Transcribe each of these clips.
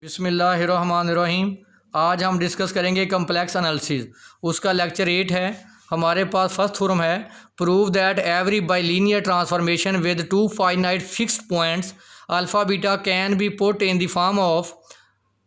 बिस्मिल्लाहिर्रहमानिर्रहीम। आज हम डिस्कस करेंगे कम्प्लेक्स एनालिसिस। उसका लेक्चर 8 है। हमारे पास फर्स्ट थ्योरम है, prove that every bilinear transformation with two finite fixed points alpha beta can be put in the form of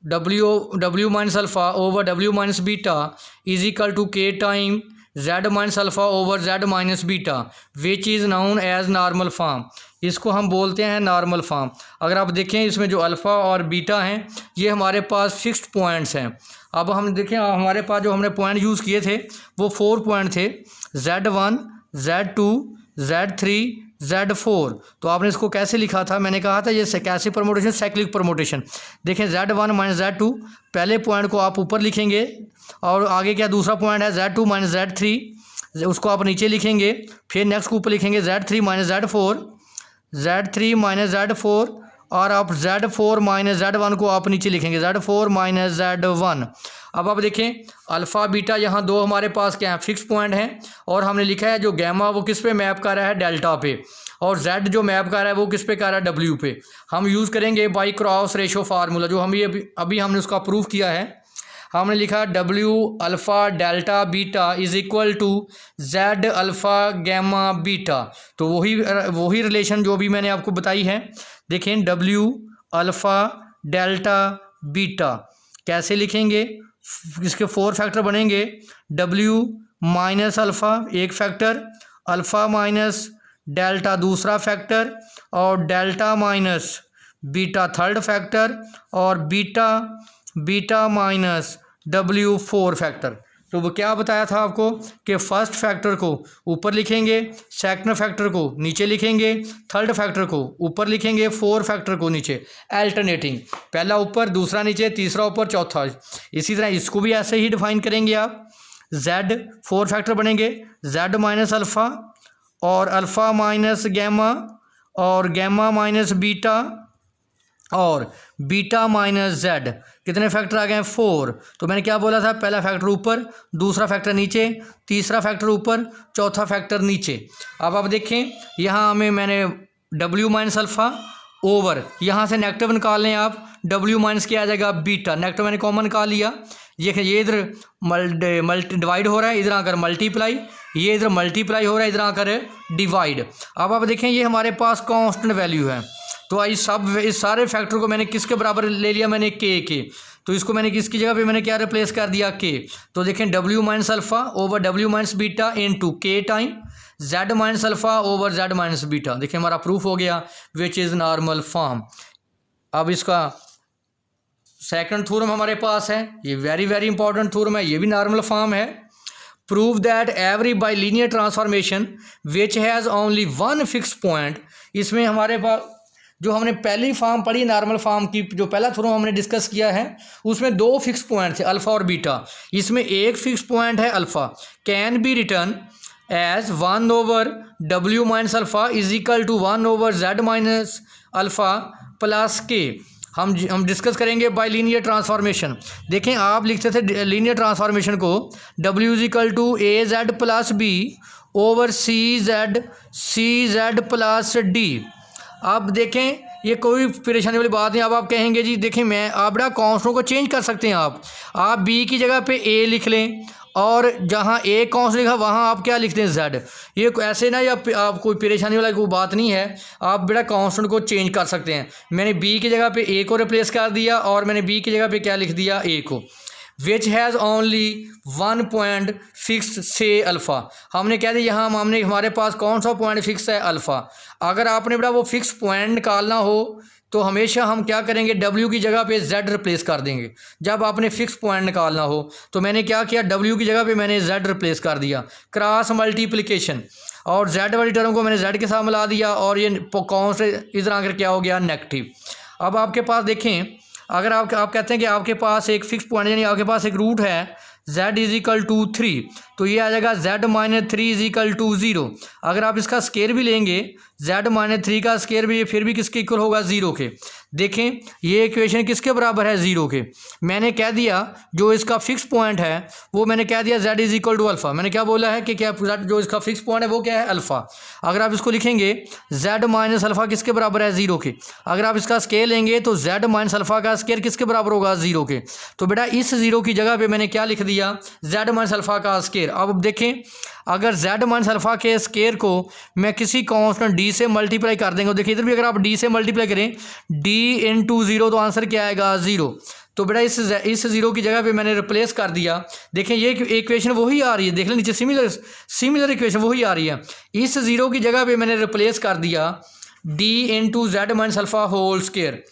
w minus alpha over w minus beta is equal to k time z minus alpha over z minus beta which is known as normal form. इसको हम बोलते हैं normal form. अगर आप देखें इसमें जो alpha और बीटा हैं ये हमारे पास फिक्स्ड पॉइंट्स हैं। अब हम देखें हमारे पास जो हमने पॉइंट यूज़ किए थे वो 4 पॉइंट थे, Z1 Z2 Z3 Z4। तो आपने इसको कैसे लिखा था? मैंने कहा था ये कैसे परमोटेशन, साइक्लिक परमोटेशन। देखें Z1 माइनस Z2, पहले पॉइंट को आप ऊपर लिखेंगे और आगे क्या दूसरा पॉइंट है Z2 माइनस Z3, उसको आप नीचे लिखेंगे। फिर नेक्स्ट को ऊपर लिखेंगे Z3 minus Z3 minus Z4 और आप Z4 माइनस Z1 को आप नीचे लिखेंगे Z4 माइनस Z1। अब आप देखें अल्फ़ा बीटा यहाँ दो हमारे पास क्या है, फिक्स पॉइंट हैं। और हमने लिखा है जो गैमा वो किस पे मैप कर रहा है, डेल्टा पे, और Z जो मैप कर रहा है वो किस पे कर रहा है, W पे। हम यूज़ करेंगे बाई क्रॉस रेशो फार्मूला, जो हम ये अभी हमने उसका प्रूफ किया है। हमने लिखा W alpha delta beta is equal to Z alpha gamma beta. तो वही रिलेशन जो भी मैंने आपको बताई है। देखें W अल्फ़ा डेल्टा बीटा कैसे लिखेंगे, इसके 4 फैक्टर बनेंगे। W माइनस अल्फ़ा एक फैक्टर, अल्फ़ा माइनस डेल्टा दूसरा फैक्टर, और delta minus beta third factor, और बीटा माइनस W 4 फैक्टर। तो वो क्या बताया था आपको कि फर्स्ट फैक्टर को ऊपर लिखेंगे, सेकंड फैक्टर को नीचे लिखेंगे, थर्ड फैक्टर को ऊपर लिखेंगे, 4 फैक्टर को नीचे, अल्टरनेटिंग, पहला ऊपर दूसरा नीचे तीसरा ऊपर चौथा। इसी तरह इसको भी ऐसे ही डिफाइन करेंगे आप। Z 4 फैक्टर बनेंगे, Z माइनस अल्फ़ा और अल्फ़ा माइनस गैमा और गैमा माइनस बीटा और बीटा माइनस Z। कितने फैक्टर आ गए? 4। तो मैंने क्या बोला था, पहला फैक्टर ऊपर, दूसरा फैक्टर नीचे, तीसरा फैक्टर ऊपर, चौथा फैक्टर नीचे। अब आप देखें यहाँ मैंने W माइनस अल्फ़ा ओवर, यहाँ से नेगेटिव निकाल लें आप, W माइनस क्या आ जाएगा, बीटा। नेगेटिव मैंने कॉमन निकाल लिया। ये इधर मल्टी डिवाइड हो रहा है, इधर आकर मल्टीप्लाई, ये इधर मल्टीप्लाई हो रहा है, इधर आकर डिवाइड। अब आप देखें ये हमारे पास कांस्टेंट वैल्यू है। तो इस सारे फैक्टर को मैंने किसके बराबर ले लिया, मैंने के। तो इसको मैंने किसकी जगह पे मैंने क्या रिप्लेस कर दिया, के। तो देखें W minus alpha over W minus beta into k time Z minus alpha over Z minus beta. देखिए हमारा प्रूफ हो गया, विच इज़ नॉर्मल फॉर्म। अब इसका सेकंड थ्योरम हमारे पास है, ये वेरी वेरी इंपॉर्टेंट थ्योरम है, ये भी नॉर्मल फॉर्म है। Prove that every bilinear transformation which has only one fix point. इसमें हमारे पास जो हमने पहली फॉर्म पढ़ी नॉर्मल फॉर्म की, जो पहला थ्योरम हमने डिस्कस किया है, उसमें 2 फिक्स पॉइंट थे, अल्फ़ा और बीटा। इसमें एक फिक्स पॉइंट है alpha, can be written as 1 over W minus alpha is equal to 1 over Z minus alpha plus k. हम डिस्कस करेंगे बाई लीनियर ट्रांसफॉर्मेशन। देखें आप लिखते थे लीनियर ट्रांसफॉर्मेशन को W is equal to AZ plus B over CZ plus D। अब देखें ये कोई परेशानी वाली बात नहीं। अब आप कहेंगे जी देखें आप बड़ा कांस्टेंट को चेंज कर सकते हैं। आप B की जगह पे A लिख लें और जहाँ A कांस्टेंट लिखा वहाँ आप क्या लिखते हैं, Z। ये ऐसे ना, या आप कोई परेशानी वाला कोई बात नहीं है, आप बड़ा कांस्टेंट को चेंज कर सकते हैं। मैंने B की जगह पे A को रिप्लेस कर दिया और मैंने B की जगह पे क्या लिख दिया, A को। Which has only 1 point fix से अल्फ़ा। हमने कह दिया यहाँ हमारे पास कौन सा पॉइंट फिक्स है, अल्फ़ा। अगर आपने बड़ा वो फिक्स पॉइंट निकालना हो तो हमेशा हम क्या करेंगे, W की जगह पे Z रिप्लेस कर देंगे। जब आपने फिक्स पॉइंट निकालना हो तो मैंने क्या किया, W की जगह पे मैंने Z रिप्लेस कर दिया, क्रॉस मल्टीप्लिकेशन, और Z वाली टर्म को मैंने Z के साथ मिला दिया और ये कांस्टेंट इधर आकर क्या हो गया, नेगेटिव। अब आपके पास देखें, अगर आप कहते हैं कि आपके पास एक फिक्स पॉइंट यानी आपके पास एक रूट है Z इज इक्वल टू 3, तो ये आ जाएगा Z minus 3 is equal to 0। अगर आप इसका स्केयर भी लेंगे z माइनस 3 का स्क्वायर भी फिर भी किसके इक्वल होगा, 0 के। देखें ये इक्वेशन किसके बराबर है, 0 के। मैंने कह दिया जो इसका फिक्स पॉइंट है वो मैंने कह दिया z is equal to alpha. मैंने क्या बोला है कि क्या जो इसका फिक्स पॉइंट है वो क्या है, अल्फ़ा। अगर आप इसको लिखेंगे z माइनस अल्फ़ा किसके बराबर है, 0 के। अगर आप इसका स्केयर लेंगे तो z माइनस अल्फ़ा का स्केयर किसके बराबर होगा, 0 के। तो बेटा इस 0 की जगह पे मैंने क्या लिख दिया, z माइनस अल्फ़ा का स्केयर। अब देखें अगर z माइनस अल्फ़ा के स्केयर को मैं किसी कांस्टेंट d से मल्टीप्लाई कर देंगे, देखिए इधर भी अगर आप d से मल्टीप्लाई करें d इंटू 0 तो आंसर क्या आएगा, 0। तो बेटा इस 0 की जगह पे मैंने रिप्लेस कर दिया। देखें ये इक्वेशन वही आ रही है, देख लें नीचे सिमिलर इक्वेशन वही आ रही है। इस 0 की जगह पे मैंने रिप्लेस कर दिया d into z minus alpha whole square.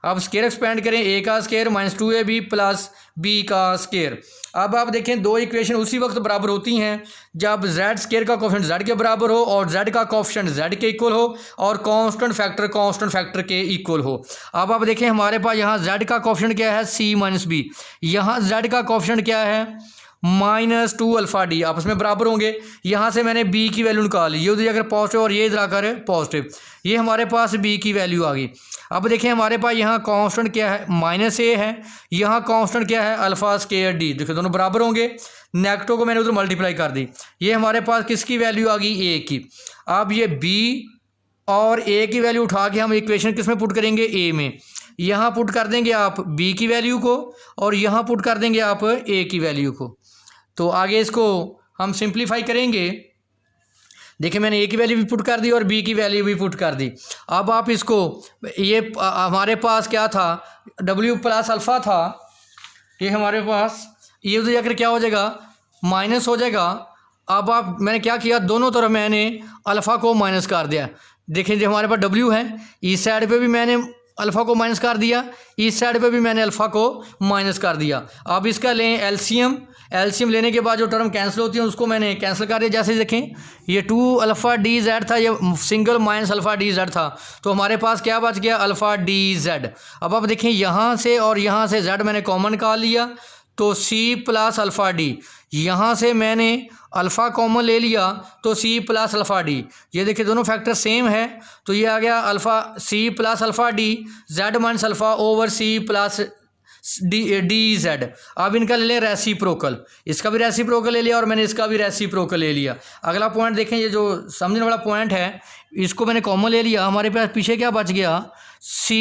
अब स्केयर एक्सपेंड करें, a का square minus 2ab plus b का स्केयर। अब आप देखें दो इक्वेशन उसी वक्त बराबर होती हैं जब z स्केयर का कोफिशिएंट z के बराबर हो और z का कोफिशिएंट z के इक्वल हो और कांस्टेंट फैक्टर के इक्वल हो। अब आप देखें हमारे पास यहाँ z का कोफिशिएंट क्या है, c माइनस b। यहाँ z का कोफिशिएंट क्या है, माइनस 2 अल्फ़ा डी, आपस में बराबर होंगे। यहाँ से मैंने b की वैल्यू निकाल ली, ये उधर अगर पॉजिटिव और ये इधर आकर है पॉजिटिव, ये हमारे पास b की वैल्यू आ गई। अब देखें हमारे पास यहाँ कांस्टेंट क्या है, माइनस a है, यहाँ कांस्टेंट क्या है, अल्फ़ा स्केयर d। देखो दोनों बराबर होंगे, नेगेटिव को मैंने उधर मल्टीप्लाई कर दी। ये हमारे पास किसकी वैल्यू आ गई, a की। अब ये b और a की वैल्यू उठा के हम इक्वेशन किस में पुट करेंगे, a में। यहाँ पुट कर देंगे आप b की वैल्यू को और यहाँ पुट कर देंगे आप a की वैल्यू को। तो आगे इसको हम सिंप्लीफाई करेंगे। देखिए मैंने a की वैल्यू भी पुट कर दी और b की वैल्यू भी पुट कर दी। अब आप इसको ये हमारे पास क्या था, w प्लस अल्फ़ा था, ये हमारे पास ये उधर जाकर क्या हो जाएगा, माइनस हो जाएगा। अब आप मैंने क्या किया, दोनों तरफ मैंने अल्फ़ा को माइनस कर दिया। देखें जो हमारे पास w है, इस साइड पे भी मैंने अल्फ़ा को माइनस कर दिया, इस साइड पे भी मैंने अल्फ़ा को माइनस कर दिया। अब इसका लें एलसीएम, एलसीएम लेने के बाद जो टर्म कैंसिल होती है उसको मैंने कैंसिल कर दिया। जैसे देखें ये 2 अल्फ़ा डी जेड था, ये single minus alpha D Z था, तो हमारे पास क्या बच गया, अल्फ़ा डी जेड। अब आप देखें यहाँ से और यहाँ से जेड मैंने कॉमन निकाल लिया तो c प्लस अल्फ़ा डी, यहाँ से मैंने अल्फ़ा कॉमन ले लिया तो c प्लस अल्फ़ा डी। ये देखिए दोनों फैक्टर सेम है तो ये आ गया alpha c plus alpha D Z minus alpha over c plus D Z. अब इनका ले लें रेसिप्रोकल, इसका भी रेसिप्रोकल ले लिया और मैंने इसका भी रेसिप्रोकल ले लिया। अगला पॉइंट देखें, ये जो समझने वाला पॉइंट है इसको मैंने कॉमन ले लिया, हमारे पास पीछे क्या बच गया, c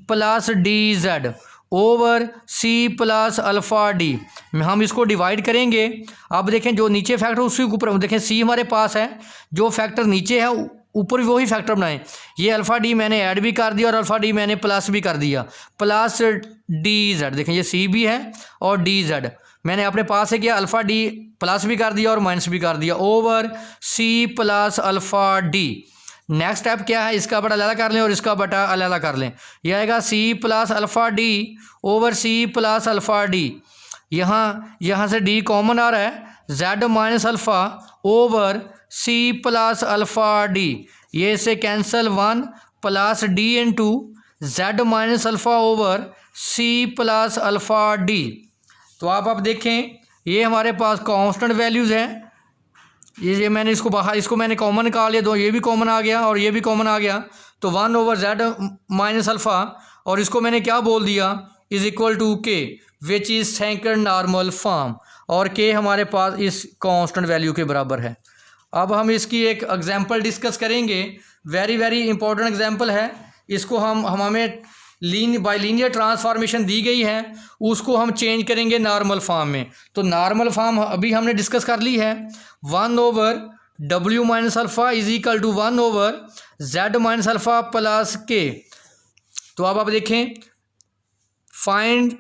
plus D Z over c plus alpha D. हम इसको डिवाइड करेंगे। अब देखें जो नीचे फैक्टर उसी के ऊपर देखें c हमारे पास है, जो फैक्टर नीचे है ऊपर भी वही फैक्टर बनाएं। ये अल्फ़ा डी मैंने ऐड भी कर दिया और अल्फ़ा डी मैंने प्लस भी कर दिया, प्लस डी जेड। देखें ये c भी है और डी जेड मैंने अपने पास है किया, अल्फ़ा डी प्लस भी कर दिया और माइनस भी कर दिया over c plus alpha D. Next step क्या है, इसका बटा अलग कर लें और इसका बटा अलग कर लें। यह आएगा c plus alpha D over c plus alpha D. यहाँ से d कॉमन आ रहा है, z minus alpha over c plus alpha D. ये से cancel 1 plus d into z minus alpha over c plus alpha D. तो आप देखें ये हमारे पास कांस्टेंट वैल्यूज़ हैं। ये मैंने इसको बाहर, इसको मैंने कॉमन निकाल लिया, दो ये भी कॉमन आ गया और ये भी कॉमन आ गया तो 1 ओवर जेड माइनस अल्फ़ा और इसको मैंने क्या बोल दिया, इज़ इक्वल टू के which is second normal form, और के हमारे पास इस कांस्टेंट वैल्यू के बराबर है। अब हम इसकी एक एग्जांपल डिस्कस करेंगे, वेरी इंपॉर्टेंट एग्जांपल है। इसको हमें बाइलीनियर ट्रांसफॉर्मेशन दी गई है, उसको हम चेंज करेंगे नॉर्मल फॉर्म में। तो नॉर्मल फॉर्म अभी हमने डिस्कस कर ली है, 1 over w minus alpha is equal to 1 over z minus alpha plus k. तो अब आप देखें, find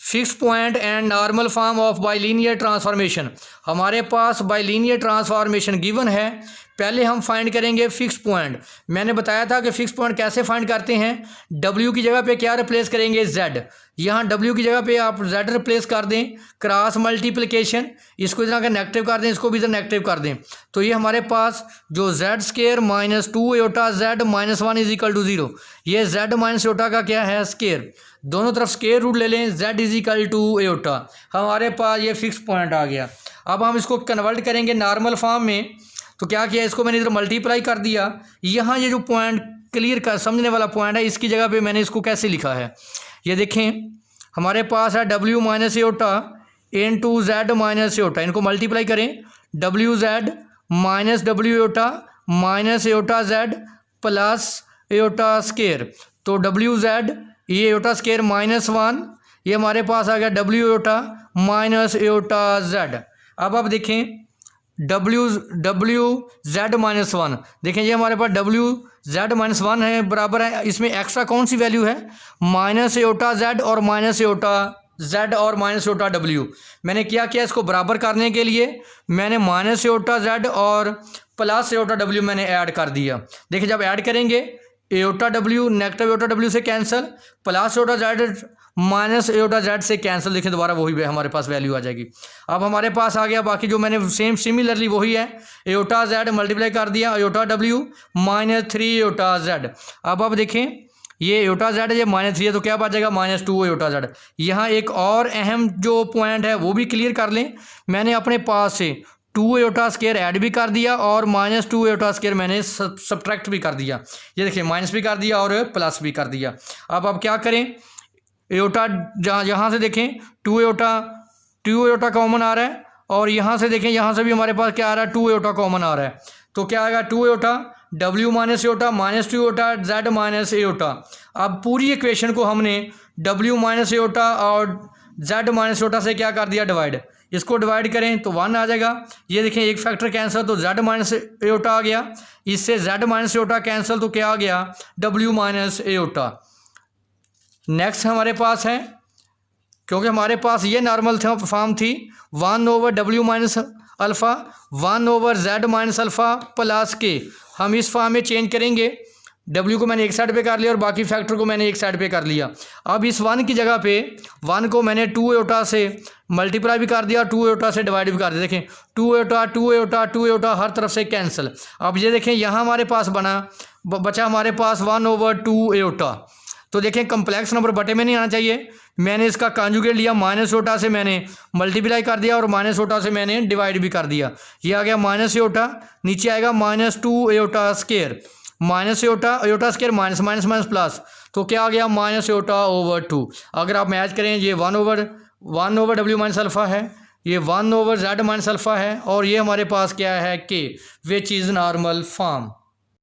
fix point and normal form of bilinear transformation. हमारे पास बाइलीनियर ट्रांसफॉर्मेशन गिवन है, पहले हम फाइंड करेंगे फिक्स पॉइंट। मैंने बताया था कि फिक्स पॉइंट कैसे फाइंड करते हैं, w की जगह पे क्या रिप्लेस करेंगे, z। यहाँ w की जगह पे आप z रिप्लेस कर दें, क्रॉस मल्टीप्लिकेशन, इसको इधर नेगेटिव कर दें, इसको भी इधर नेगेटिव कर दें। तो ये हमारे पास जो z square minus 2 iota z minus 1 is equal to 0, ये z माइनस आयोटा का क्या है, स्केयर। दोनों तरफ स्केयर रूट ले लें, z is equal to iota, हमारे पास ये फिक्स पॉइंट आ गया। अब हम इसको कन्वर्ट करेंगे नॉर्मल फॉर्म में। तो क्या किया, इसको मैंने इधर मल्टीप्लाई कर दिया। यहाँ ये जो पॉइंट क्लियर कर समझने वाला पॉइंट है, इसकी जगह पे मैंने इसको कैसे लिखा है, ये देखें हमारे पास है W minus iota into Z minus iota, इनको मल्टीप्लाई करें, W Z minus W iota minus iota Z plus iota square. तो डब्ल्यू जेड ये एओटा स्केयर -1, ये हमारे पास आ गया W iota minus iota Z. अब आप देखें डब्ल्यू जेड -1, देखें ये हमारे पास डब्ल्यू जेड -1 है, बराबर है इसमें एक्स्ट्रा कौन सी वैल्यू है, माइनस एओटा जेड और माइनस एओटा जेड और माइनस एओटा डब्ल्यू। मैंने क्या किया, इसको बराबर करने के लिए मैंने माइनस एओटा जेड और प्लस एओटा डब्ल्यू मैंने ऐड कर दिया। देखिए जब ऐड करेंगे iota W negative iota W से cancel, plus iota Z minus iota Z से कैंसिल, देखिए दोबारा वही हमारे पास वैल्यू आ जाएगी। अब हमारे पास आ गया बाकी जो मैंने सेम सिमिलरली वही है, एओटा जेड मल्टीप्लाई कर दिया एओटा डब्ल्यू -3 एओटा जेड। अब आप देखें ये एओटा जेड ये -3 है तो क्या बच जाएगा -2 एओटा जेड। यहाँ एक और अहम जो पॉइंट है वो भी क्लियर कर लें, मैंने अपने पास से 2 एओटा स्केयर ऐड भी कर दिया और -2 एओटा स्केयर मैंने सब्ट्रैक्ट भी कर दिया। ये देखिए माइनस भी कर दिया और प्लस भी कर दिया। अब आप क्या करें, एओटा यहाँ से देखें 2 एओटा कॉमन आ रहा है और यहाँ से देखें यहाँ से भी हमारे पास क्या आ रहा है 2 एओटा कॉमन आ रहा है। तो क्या आएगा 2 aorta W minus aorta -2 aorta Z minus aorta. अब पूरी इक्वेशन को हमने डब्ल्यू माइनस एओटा और जेड माइनस एओटा से क्या कर दिया डिवाइड, इसको डिवाइड करें तो 1 आ जाएगा। ये देखें एक फैक्टर कैंसिल तो जेड माइनस एओटा आ गया, इससे जेड माइनस एओटा कैंसिल तो क्या आ गया डब्ल्यू माइनस एओटा। नेक्स्ट हमारे पास है, क्योंकि हमारे पास ये नॉर्मल फॉर्म थी 1/W minus alpha 1/Z minus alpha plus k, हम इस फॉर्म में चेंज करेंगे। W को मैंने एक साइड पे कर लिया और बाकी फैक्टर को मैंने एक साइड पे कर लिया। अब इस 1 की जगह पे 1 को मैंने 2 एओटा से मल्टीप्लाई भी कर दिया, 2 एओटा से डिवाइड भी कर दिया। देखें 2 एओटा हर तरफ से कैंसिल। अब ये देखें यहाँ हमारे पास बचा हमारे पास 1/2 एओटा। तो देखें कम्प्लेक्स नंबर बटे में नहीं आना चाहिए, मैंने इसका कॉन्जुगेट लिया, माइनस एओटा से मैंने मल्टीप्लाई कर दिया और माइनस एओटा से मैंने डिवाइड भी कर दिया। ये आ गया माइनस एओटा, नीचे आएगा -2 aorta square, minus aorta square minus minus minus plus, तो क्या आ गया -2। अगर आप मैच करें ये 1/W माइनस अल्फ़ा है, ये 1/Z माइनस अल्फ़ा है और ये हमारे पास क्या है के, विच इज़ नॉर्मल फॉर्म।